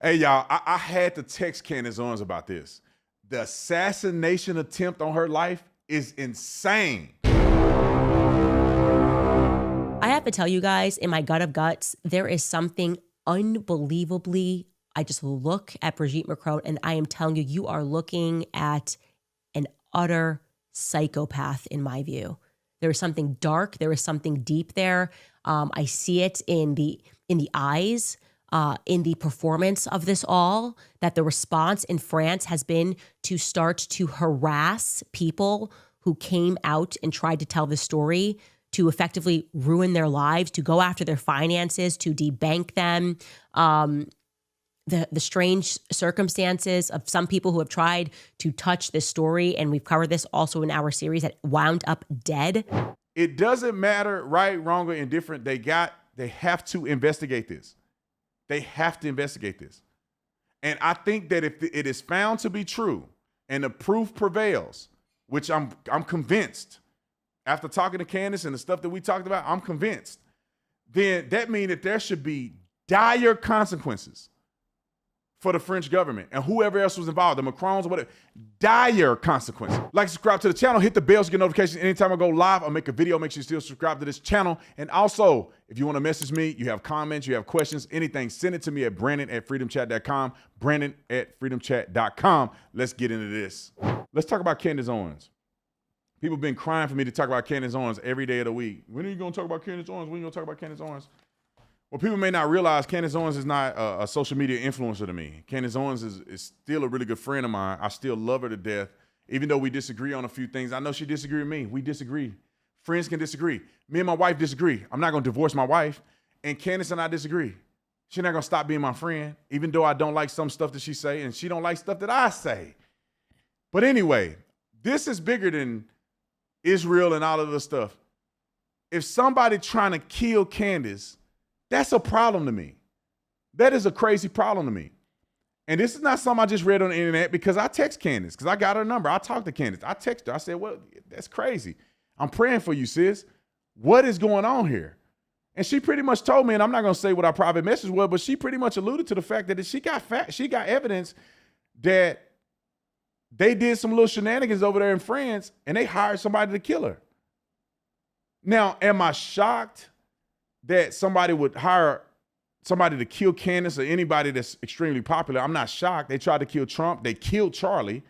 Hey, y'all, I had to text Candace Owens about this. The assassination attempt on her life is insane. I have to tell you guys, in my gut of guts, there is something unbelievably. I just look at Brigitte McCrone and I am telling you, you are looking at an utter psychopath in my view. There is something dark. There is something deep there. I see it in the eyes, in the performance of this all, that the response in France has been to start to harass people who came out and tried to tell the story, to effectively ruin their lives, to go after their finances, to debank them. The strange circumstances of some people who have tried to touch this story, and we've covered this also in our series, that wound up dead. It doesn't matter right, wrong, or indifferent. They have to investigate this. They have to investigate this. And I think that if it is found to be true and the proof prevails, which I'm convinced, after talking to Candace and the stuff that we talked about, I'm convinced, then that means that there should be dire consequences for the French government and whoever else was involved, the Macrons or whatever, dire consequences. Like, subscribe to the channel, hit the bell to get notifications anytime I go live or make a video. Make sure you still subscribe to this channel. And also, if you want to message me, you have comments, you have questions, anything, send it to me at brandon@freedomchat.com, brandon@freedomchat.com. Let's get into this. Let's talk about Candace Owens. People have been crying for me to talk about Candace Owens every day of the week. When are you going to talk about Candace Owens? When are you going to talk about Candace Owens? Well, people may not realize Candace Owens is not a social media influencer to me. Candace Owens is still a really good friend of mine. I still love her to death, even though we disagree on a few things. I know she disagrees with me. We disagree. Friends can disagree. Me and my wife disagree. I'm not going to divorce my wife. And Candace and I disagree. She's not going to stop being my friend, even though I don't like some stuff that she say, and she don't like stuff that I say. But anyway, this is bigger than Israel and all of the stuff. If somebody trying to kill Candace, that's a problem to me. That is a crazy problem to me. And this is not something I just read on the internet, because I text Candace, because I got her number. I talked to Candace. I texted her. I said, well, that's crazy. I'm praying for you, sis. What is going on here? And she pretty much told me, and I'm not going to say what our private message was, but she pretty much alluded to the fact that she got evidence that they did some little shenanigans over there in France and they hired somebody to kill her. Now, am I shocked that somebody would hire somebody to kill Candace or anybody that's extremely popular? I'm not shocked. They tried to kill Trump. They killed Charlie.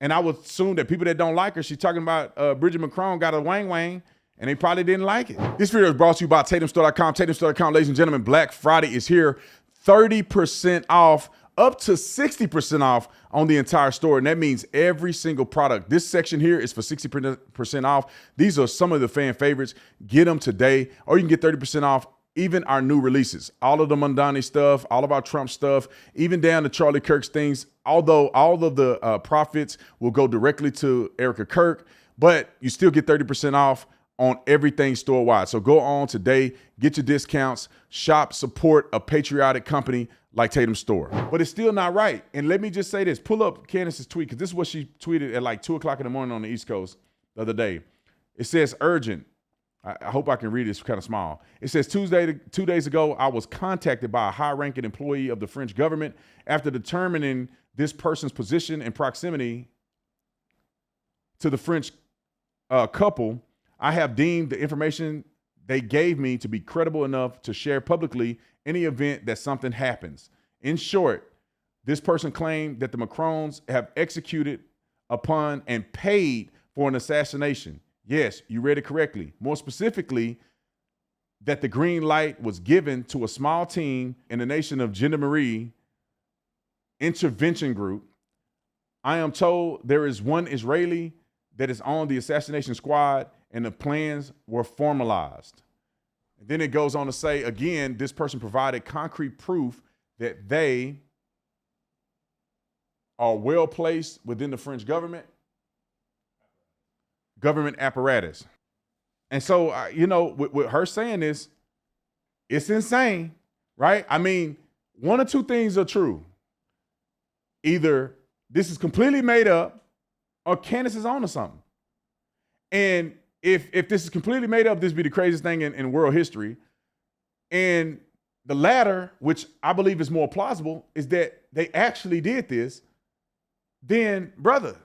And I would assume that people that don't like her, she's talking about Brigitte McCrone got a wang, and they probably didn't like it. This video is brought to you by TatumStore.com. TatumStore.com, ladies and gentlemen, Black Friday is here. 30% off, up to 60% off on the entire store. And that means every single product. This section here is for 60% off. These are some of the fan favorites. Get them today, or you can get 30% off even our new releases. All of the Mondani stuff, all of our Trump stuff, even down to Charlie Kirk's things. Although all of the profits will go directly to Erica Kirk, but you still get 30% off on everything store-wide. So go on today, get your discounts, shop, support a patriotic company like Tatum Store. But it's still not right. And let me just say this. Pull up Candace's tweet, because this is what she tweeted at like 2 o'clock in the morning on the East Coast the other day. It says, urgent. I hope I can read it. It's kind of small. It says, 2 days ago, I was contacted by a high-ranking employee of the French government. After determining this person's position and proximity to the French couple, I have deemed the information they gave me to be credible enough to share publicly in the event that something happens. In short, this person claimed that the Macrons have executed upon and paid for an assassination. Yes, you read it correctly. More specifically, that the green light was given to a small team in the nation of Gendarmerie Intervention Group. I am told there is one Israeli that is on the assassination squad, and the plans were formalized. And then it goes on to say, again, this person provided concrete proof that they are well placed within the French government apparatus. And so, with her saying this, it's insane, right? I mean, one or two things are true. Either this is completely made up, or Candace is on to something. And if this is completely made up, this would be the craziest thing in world history. And the latter, which I believe is more plausible, is that they actually did this, then, brother,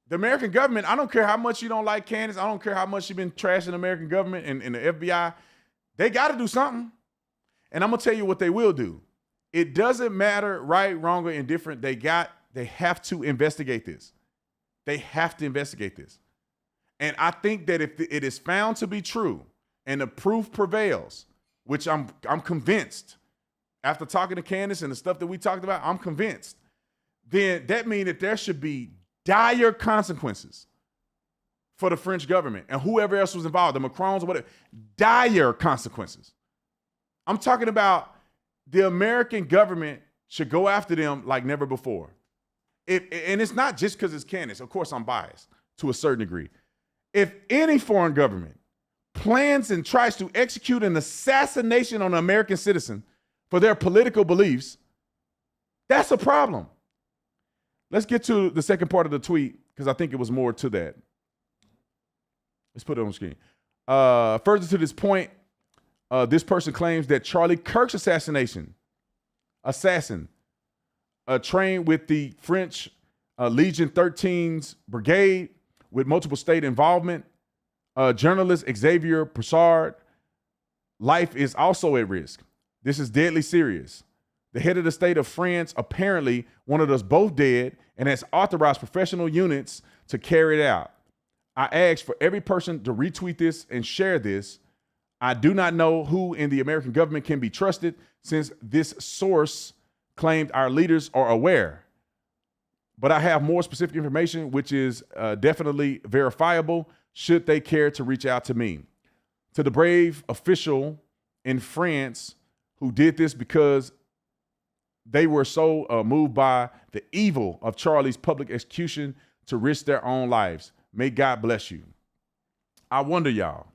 the American government, I don't care how much you don't like Candace, I don't care how much you've been trashing the American government and the FBI, they got to do something. And I'm going to tell you what they will do. It doesn't matter right, wrong, or indifferent. They have to investigate this. They have to investigate this. And I think that if it is found to be true and the proof prevails, which I'm convinced, after talking to Candace and the stuff that we talked about, I'm convinced, then that means that there should be dire consequences for the French government and whoever else was involved, the Macrons or whatever, dire consequences. I'm talking about the American government should go after them like never before. And it's not just because it's Candace. Of course, I'm biased to a certain degree. If any foreign government plans and tries to execute an assassination on an American citizen for their political beliefs, that's a problem. Let's get to the second part of the tweet because I think it was more to that. Let's put it on the screen. Further to this point, this person claims that Charlie Kirk's assassin, trained with the French Legion 13's brigade with multiple state involvement, journalist Xavier Broussard, life is also at risk. This is deadly serious. The head of the state of France apparently wanted us both dead and has authorized professional units to carry it out. I ask for every person to retweet this and share this. I do not know who in the American government can be trusted since this source claimed our leaders are aware. But I have more specific information, which is definitely verifiable should they care to reach out to me. To the brave official in France who did this because they were so moved by the evil of Charlie's public execution to risk their own lives. May God bless you. I wonder, y'all,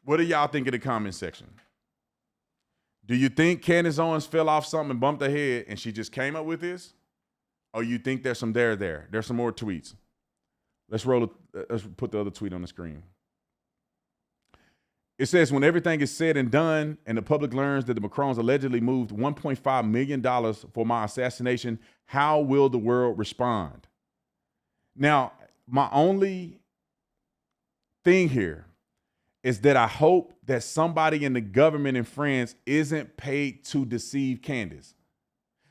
what do y'all think in the comment section? Do you think Candace Owens fell off something and bumped her head and she just came up with this? Or you think there's some there? There's some more tweets. Let's put the other tweet on the screen. It says, when everything is said and done and the public learns that the Macrons allegedly moved $1.5 million for my assassination, how will the world respond? Now, my only thing here is that I hope that somebody in the government in France isn't paid to deceive Candace.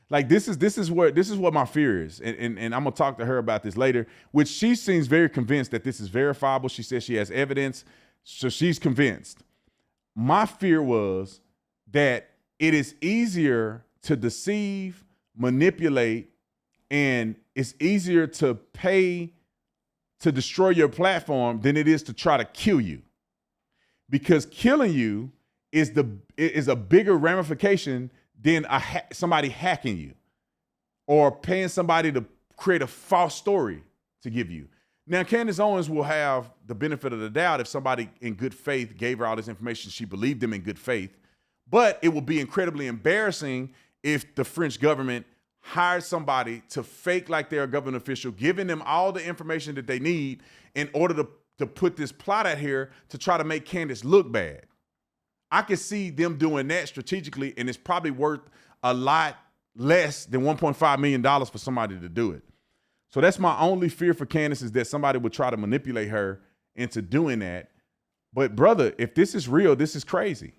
Like this is what my fear is. And I'm gonna talk to her about this later, which she seems very convinced that this is verifiable. She says she has evidence. So she's convinced. My fear was that it is easier to deceive, manipulate, and it's easier to pay to destroy your platform than it is to try to kill you. Because killing you is a bigger ramification than somebody hacking you or paying somebody to create a false story to give you. Now, Candace Owens will have the benefit of the doubt if somebody in good faith gave her all this information, she believed them in good faith. But it will be incredibly embarrassing if the French government hired somebody to fake like they're a government official, giving them all the information that they need in order to put this plot out here to try to make Candace look bad. I can see them doing that strategically, and it's probably worth a lot less than $1.5 million for somebody to do it. So that's my only fear for Candace, is that somebody would try to manipulate her into doing that. But brother, if this is real, this is crazy.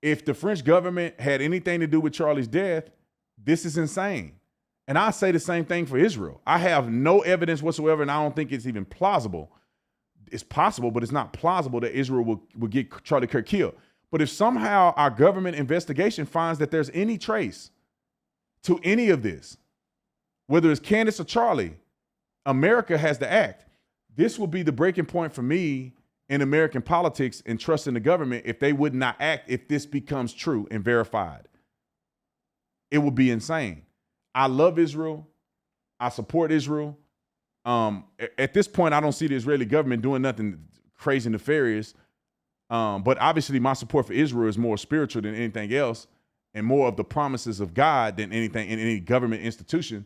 If the French government had anything to do with Charlie's death, this is insane. And I say the same thing for Israel. I have no evidence whatsoever, and I don't think it's even plausible. It's possible, but it's not plausible that Israel will get Charlie Kirk killed. But if somehow our government investigation finds that there's any trace to any of this, whether it's Candace or Charlie, America has to act. This will be the breaking point for me in American politics and trust in the government if they would not act if this becomes true and verified. It would be insane. I love Israel. I support Israel. At this point, I don't see the Israeli government doing nothing crazy nefarious. But obviously my support for Israel is more spiritual than anything else and more of the promises of God than anything in any government institution.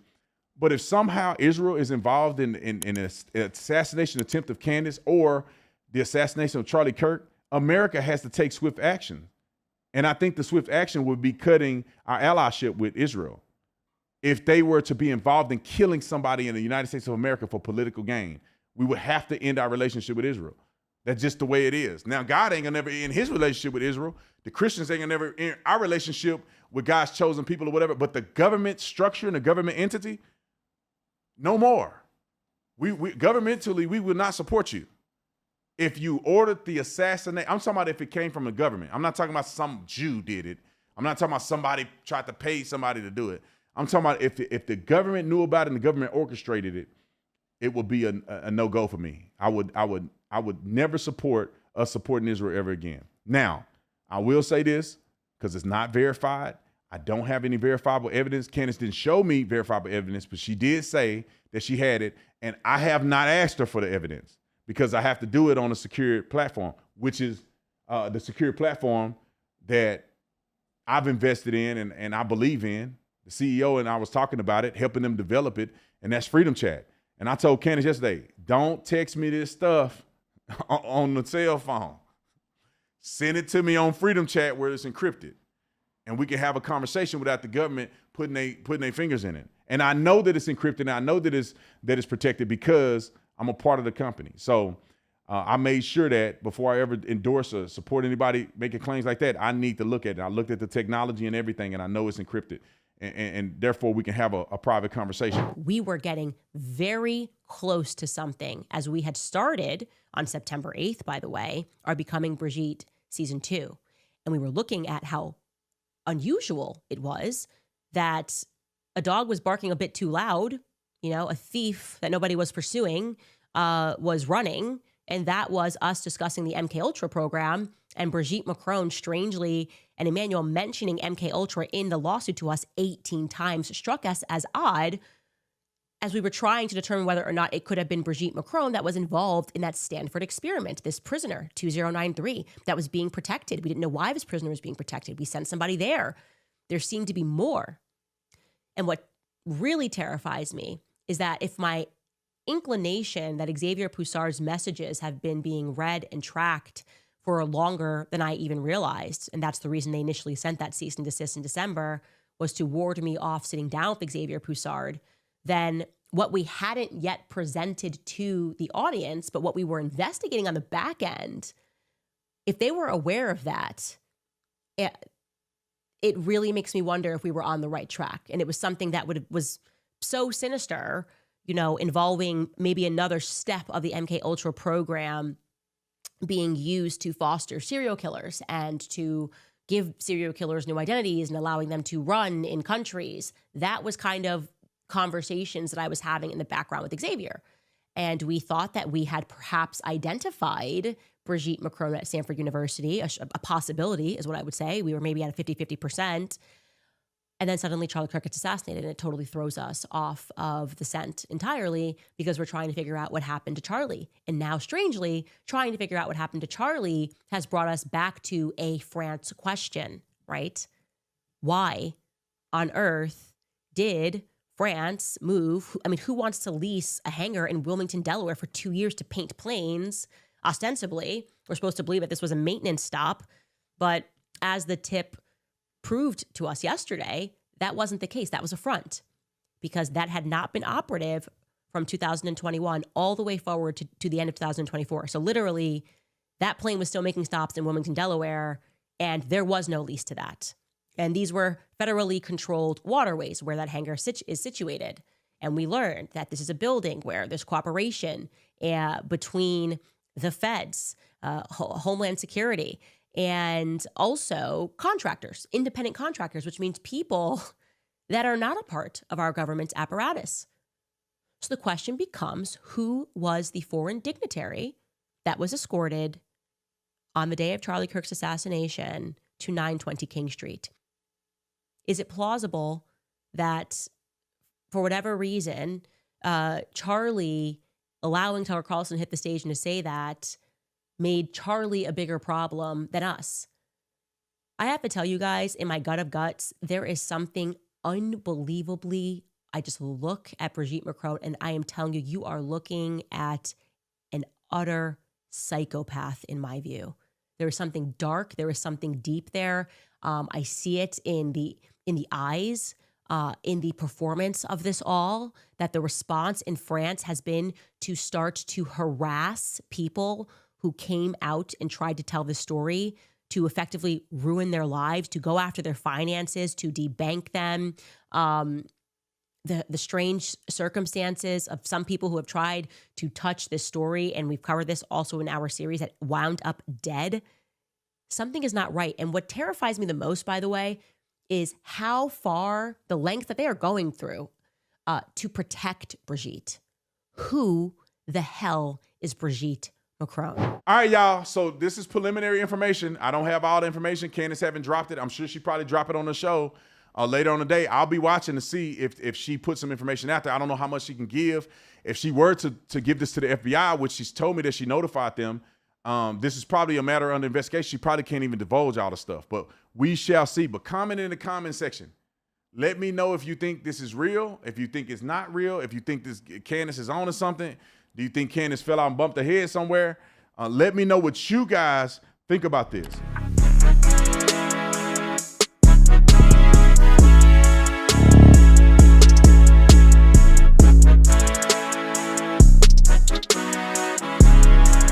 But if somehow Israel is involved in an assassination attempt of Candace or the assassination of Charlie Kirk, America has to take swift action. And I think the swift action would be cutting our allyship with Israel if they were to be involved in killing somebody in the United States of America for political gain. We would have to end our relationship with Israel. That's just the way it is. Now, God ain't gonna never end his relationship with Israel. The Christians ain't gonna never end our relationship with God's chosen people or whatever. But the government structure and the government entity, no more. We governmentally, we will not support you. If you ordered the assassination, I'm talking about if it came from the government. I'm not talking about some Jew did it. I'm not talking about somebody tried to pay somebody to do it. I'm talking about if the government knew about it and the government orchestrated it, it would be a no-go for me. I would never support us supporting Israel ever again. Now, I will say this, because it's not verified. I don't have any verifiable evidence. Candace didn't show me verifiable evidence, but she did say that she had it, and I have not asked her for the evidence because I have to do it on a secure platform, which is the secure platform that I've invested in and I believe in. The CEO and I was talking about it, helping them develop it, and that's Freedom Chat. And I told Candace yesterday, don't text me this stuff on the cell phone. Send it to me on Freedom Chat where it's encrypted. And we can have a conversation without the government putting their fingers in it. And I know that it's encrypted, and I know that it's protected because I'm a part of the company. So I made sure that before I ever endorse or support anybody making claims like that, I need to look at it. I looked at the technology and everything, and I know it's encrypted. And therefore, we can have a private conversation. We were getting very close to something as we had started on September 8th, by the way, our Becoming Brigitte season 2. And we were looking at how unusual it was that a dog was barking a bit too loud. You know, a thief that nobody was pursuing was running. And that was us discussing the MKUltra program and Brigitte Macron, strangely, and Emmanuel mentioning MKUltra in the lawsuit to us 18 times struck us as odd as we were trying to determine whether or not it could have been Brigitte Macron that was involved in that Stanford experiment, this prisoner, 2093, that was being protected. We didn't know why this prisoner was being protected. We sent somebody there. There seemed to be more. And what really terrifies me is that if my inclination that Xavier Poussard's messages have been being read and tracked for longer than I even realized, and that's the reason they initially sent that cease and desist in December, was to ward me off sitting down with Xavier Poussard, then what we hadn't yet presented to the audience, but what we were investigating on the back end, if they were aware of that, it really makes me wonder if we were on the right track. And it was something that was so sinister, you know, involving maybe another step of the MKUltra program being used to foster serial killers and to give serial killers new identities and allowing them to run in countries. That was kind of conversations that I was having in the background with Xavier. And we thought that we had perhaps identified Brigitte Macron at Stanford University, a possibility is what I would say. We were maybe at a 50-50%. And then suddenly Charlie Kirk gets assassinated, and it totally throws us off of the scent entirely because we're trying to figure out what happened to Charlie. And now, strangely, trying to figure out what happened to Charlie has brought us back to a France question, right? Why on earth did France move? I mean, who wants to lease a hangar in Wilmington, Delaware for 2 years to paint planes? Ostensibly, we're supposed to believe that this was a maintenance stop, but as the tip proved to us yesterday, that wasn't the case. That was a front because that had not been operative from 2021 all the way forward to the end of 2024. So literally, that plane was still making stops in Wilmington, Delaware, and there was no lease to that. And these were federally controlled waterways where that hangar is situated. And we learned that this is a building where there's cooperation between the feds, Homeland Security, and also contractors, independent contractors, which means people that are not a part of our government's apparatus. So the question becomes, who was the foreign dignitary that was escorted on the day of Charlie Kirk's assassination to 920 King Street? Is it plausible that for whatever reason, Charlie allowing Tucker Carlson to hit the stage and to say that made Charlie a bigger problem than us? I have to tell you guys, in my gut of guts, there is something unbelievably, I just look at Brigitte Macron and I am telling you, you are looking at an utter psychopath in my view. There is something dark. There is something deep there. I see it in the eyes, in the performance of this all, that the response in France has been to start to harass people who came out and tried to tell the story, to effectively ruin their lives, to go after their finances, to debank them. The strange circumstances of some people who have tried to touch this story, and we've covered this also in our series, that wound up dead. Something is not right. And what terrifies me the most, by the way, is how far, the length that they are going through to protect Brigitte. Who the hell is Brigitte Macron? All right, y'all. So this is preliminary information. I don't have all the information. Candace haven't dropped it. I'm sure she probably drop it on the show later on the day. I'll be watching to see if she puts some information out there. I don't know how much she can give. If she were to give this to the FBI, which she's told me that she notified them, this is probably a matter under investigation. She probably can't even divulge all the stuff, but we shall see. But comment in the comment section. Let me know if you think this is real, if you think it's not real, if you think this Candace is on to something. Do you think Candace fell out and bumped her head somewhere? Let me know what you guys think about this.